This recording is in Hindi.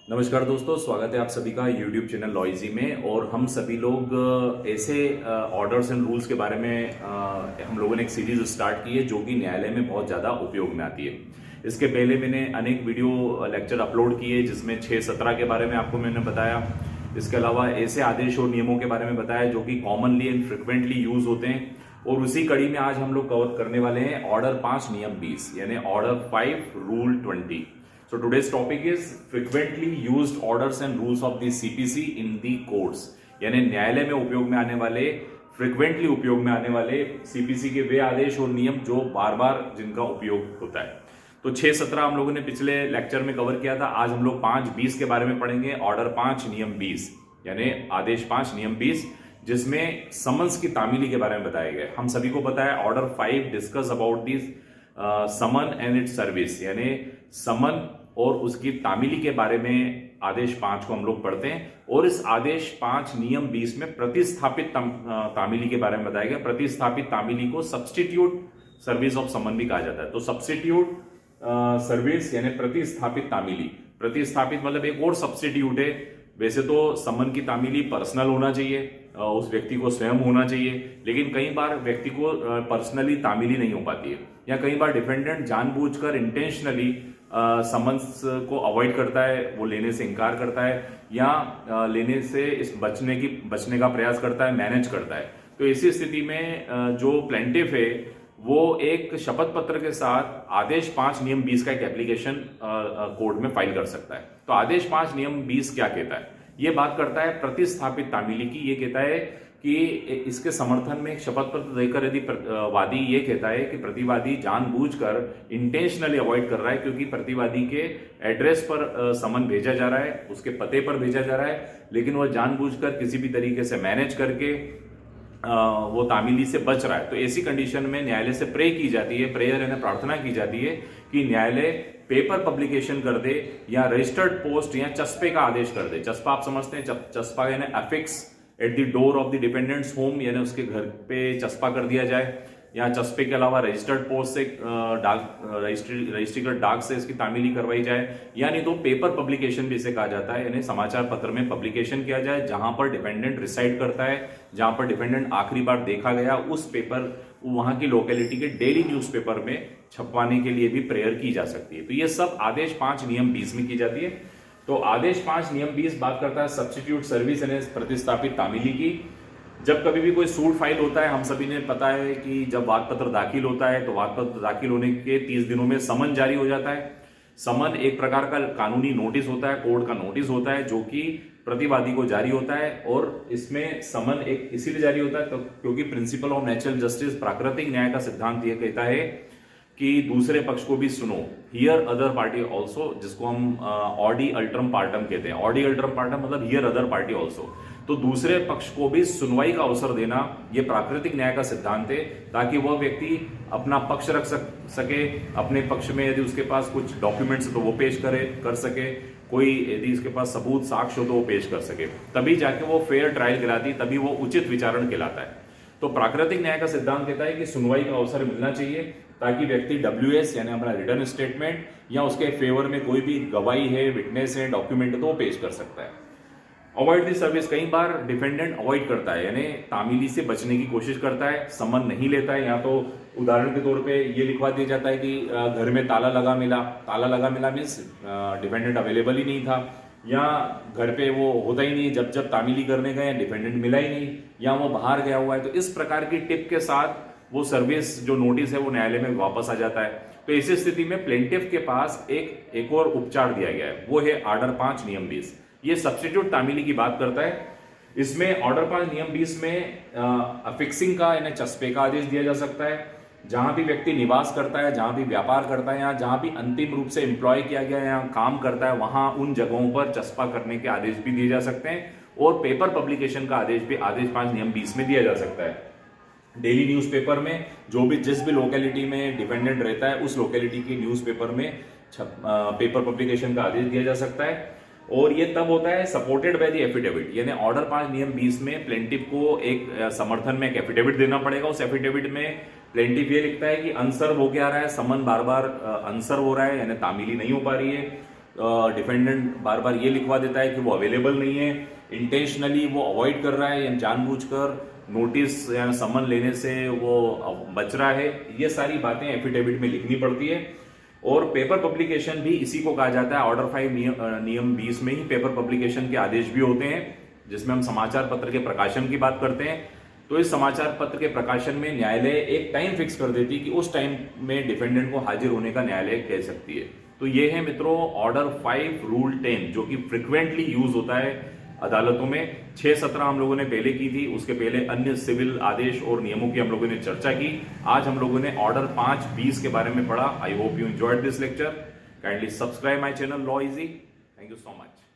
नमस्कार दोस्तों, स्वागत है आप सभी का YouTube चैनल लॉइजी में। और हम सभी लोग ऐसे ऑर्डर्स एंड रूल्स के बारे में हम लोगों ने एक सीरीज स्टार्ट की है जो कि न्यायालय में बहुत ज़्यादा उपयोग में आती है। इसके पहले मैंने अनेक वीडियो लेक्चर अपलोड किए जिसमें 6-17 के बारे में आपको मैंने बताया। इसके अलावा ऐसे आदेश और नियमों के बारे में बताया जो कि कॉमनली एंड फ्रिक्वेंटली यूज होते हैं। और उसी कड़ी में आज हम लोग कवर करने वाले हैं ऑर्डर 5 नियम 20 यानी order 5 rule 20। So today's topic is frequently used orders and rules of the CPC in the courts। यानी न्यायालय में उपयोग में आने वाले फ्रिक्वेंटली उपयोग में आने वाले CPC के वे आदेश और नियम जो बार बार जिनका उपयोग होता है। तो 6-17 हम लोगों ने पिछले लेक्चर में कवर किया था। आज हम लोग 5-20 के बारे में पढ़ेंगे। ऑर्डर 5 नियम 20 यानी आदेश 5 नियम 20 जिसमें समन्स की तामीली के बारे में बताया गया। हम सभी को पता है order 5 discuss about this summon and it's service यानी समन और उसकी तामीली के बारे में आदेश 5 को हम लोग पढ़ते हैं। और इस आदेश 5 नियम 20 में प्रतिस्थापित तामीली के बारे में बताया गया। प्रतिस्थापित तामीली को सब्स्टिट्यूट सर्विस ऑफ समन भी कहा जाता है। तो सब्स्टिट्यूट सर्विस यानी प्रतिस्थापित तामीली। प्रतिस्थापित मतलब एक और सब्स्टिट्यूट है। वैसे तो समन की तामीली पर्सनल होना चाहिए, उस व्यक्ति को स्वयं होना चाहिए, लेकिन कई बार व्यक्ति को पर्सनली तामीली नहीं हो पाती है, या कई बार डिफेंडेंट जानबूझकर इंटेंशनली समन्स को अवॉइड करता है, वो लेने से इनकार करता है या लेने से इस बचने का प्रयास करता है, मैनेज करता है। तो ऐसी स्थिति में जो प्लेंटिफ है वो एक शपथ पत्र के साथ आदेश 5 नियम 20 का एक एप्लीकेशन कोर्ट में फाइल कर सकता है। तो आदेश 5 नियम 20 क्या कहता है? ये बात करता है प्रतिस्थापित तामीली की। ये कहता है कि इसके समर्थन में एक शपथ पत्र देकर यदि वादी ये कहता है कि प्रतिवादी जानबूझकर इंटेंशनली अवॉइड कर रहा है क्योंकि प्रतिवादी के एड्रेस पर समन भेजा जा रहा है, उसके पते पर भेजा जा रहा है, लेकिन वह जानबूझकर किसी भी तरीके से मैनेज करके वो तामीली से बच रहा है। तो ऐसी कंडीशन में न्यायालय से प्रे की जाती है, प्रेयर यानी प्रार्थना की जाती है कि न्यायालय पेपर पब्लिकेशन कर दे या रजिस्टर्ड पोस्ट या चस्पे का आदेश कर दे। चस्पा आप समझते हैं, चस्पा यानी affix at the door of the dependents home यानी उसके घर पे चस्पा कर दिया जाए, या चस्पे के अलावा रजिस्टर्ड पोस्ट से रजिस्ट्रीकृत डाक से इसकी तामीली करवाई जाए, यानी तो पेपर पब्लिकेशन भी इसे कहा जाता है यानी समाचार पत्र में पब्लिकेशन किया जाए जहां पर डिपेंडेंट रिसाइड करता है, जहां पर डिपेंडेंट आखिरी बार देखा गया, उस पेपर वहां की लोकेलिटी के डेली न्यूज़पेपर में छपवाने के लिए भी प्रेयर की जा सकती है। तो ये सब आदेश 5 नियम 20 में की जाती है। तो आदेश 5 नियम 20 बात करता है सब्स्टिट्यूट सर्विस यानी प्रतिस्थापित तामीली की। जब कभी भी कोई सूट फाइल होता है, हम सभी ने पता है कि जब वाद पत्र दाखिल होता है तो वाद पत्र दाखिल होने के 30 दिनों में समन जारी हो जाता है। समन एक प्रकार का कानूनी नोटिस होता है, कोर्ट का नोटिस होता है जो कि प्रतिवादी को जारी होता है। और इसमें समन एक इसीलिए जारी होता है तो क्योंकि प्रिंसिपल ऑफ नेचुरल जस्टिस प्राकृतिक न्याय का सिद्धांत यह कहता है कि दूसरे पक्ष को भी सुनो, हियर अदर पार्टी ऑल्सो, जिसको हम ऑडी अल्ट्रम पार्टम कहते हैं। ऑडी अल्ट्रम पार्टम मतलब हियर अदर पार्टी ऑल्सो। तो दूसरे पक्ष को भी सुनवाई का अवसर देना यह प्राकृतिक न्याय का सिद्धांत है, ताकि वह व्यक्ति अपना पक्ष रख सके। अपने पक्ष में यदि उसके पास कुछ डॉक्यूमेंट्स तो वो पेश कर सके, कोई यदि उसके पास सबूत साक्ष्य हो तो वो पेश कर सके, तभी जाके वो फेयर ट्रायल कहलाती, तभी वो उचित विचारण कहलाता है। तो प्राकृतिक न्याय का सिद्धांत कहता है कि सुनवाई का अवसर मिलना चाहिए ताकि व्यक्ति WS यानी अपना रिटर्न स्टेटमेंट या उसके फेवर में कोई भी गवाही है, विटनेस है, डॉक्यूमेंट है तो वो पेश कर सकता है। अवॉइड दी सर्विस, कई बार डिफेंडेंट अवॉइड करता है यानी तामीली से बचने की कोशिश करता है, समन नहीं लेता है, या तो उदाहरण के तौर पे ये लिखवा दिया जाता है कि घर में ताला लगा मिला मीन्स डिफेंडेंट अवेलेबल ही नहीं था, या घर पे वो होता ही नहीं, जब तामीली करने गए डिफेंडेंट मिला ही नहीं, या वो बाहर गया हुआ है। तो इस प्रकार की टिप के साथ वो सर्विस जो नोटिस है वो न्यायालय में वापस आ जाता है। तो ऐसी स्थिति में प्लेंटिफ के पास एक और उपचार दिया गया है, वो है ऑर्डर 5 नियम 20। ये सब्स्टिट्यूट तामीली की बात करता है। इसमें ऑर्डर 5 नियम 20 में अफिक्सिंग का यानी चस्पे का आदेश दिया जा सकता है। जहां भी व्यक्ति निवास करता है, जहां भी व्यापार करता है, या जहां भी अंतिम रूप से एम्प्लॉय किया गया या काम करता है, वहां उन जगहों पर चस्पा करने के आदेश भी दिए जा सकते हैं। और पेपर पब्लिकेशन का आदेश भी आदेश 5 नियम 20 में दिया जा सकता है। डेली न्यूज़पेपर में जिस भी लोकेलिटी में डिपेंडेंट रहता है उस लोकेलिटी की न्यूज़पेपर में पेपर पब्लिकेशन का आदेश दिया जा सकता है। और ये तब होता है सपोर्टेड बाय द एफिडेविट, यानी ऑर्डर 5 नियम 20 में प्लेंटिफ को एक समर्थन में एक एफिडेविट देना पड़ेगा। उस एफिडेविट में प्लेंटिफ ये लिखता है कि अनसर्व हो क्या रहा है, समन बार बार अनसर्व हो रहा है यानी तामीली नहीं हो पा रही है, डिफेंडेंट बार बार ये लिखवा देता है कि वो अवेलेबल नहीं है, इंटेंशनली वो अवॉइड कर रहा है या जानबूझकर नोटिस या समन लेने से वो बच रहा है, ये सारी बातें एफिडेविट में लिखनी पड़ती है। और पेपर पब्लिकेशन भी इसी को कहा जाता है। ऑर्डर 5 नियम 20 में ही पेपर पब्लिकेशन के आदेश भी होते हैं, जिसमें हम समाचार पत्र के प्रकाशन की बात करते हैं। तो इस समाचार पत्र के प्रकाशन में न्यायालय एक टाइम फिक्स कर देती है कि उस टाइम में डिफेंडेंट को हाजिर होने का न्यायालय कह सकती है। तो ये है मित्रों ऑर्डर 5 रूल 10, जो कि फ्रिक्वेंटली यूज होता है अदालतों में। 6-17 हम लोगों ने पहले की थी, उसके पहले अन्य सिविल आदेश और नियमों की हम लोगों ने चर्चा की। आज हम लोगों ने ऑर्डर 5-20 के बारे में पढ़ा। I hope you enjoyed this lecture. Kindly subscribe my channel law easy. Thank you so much.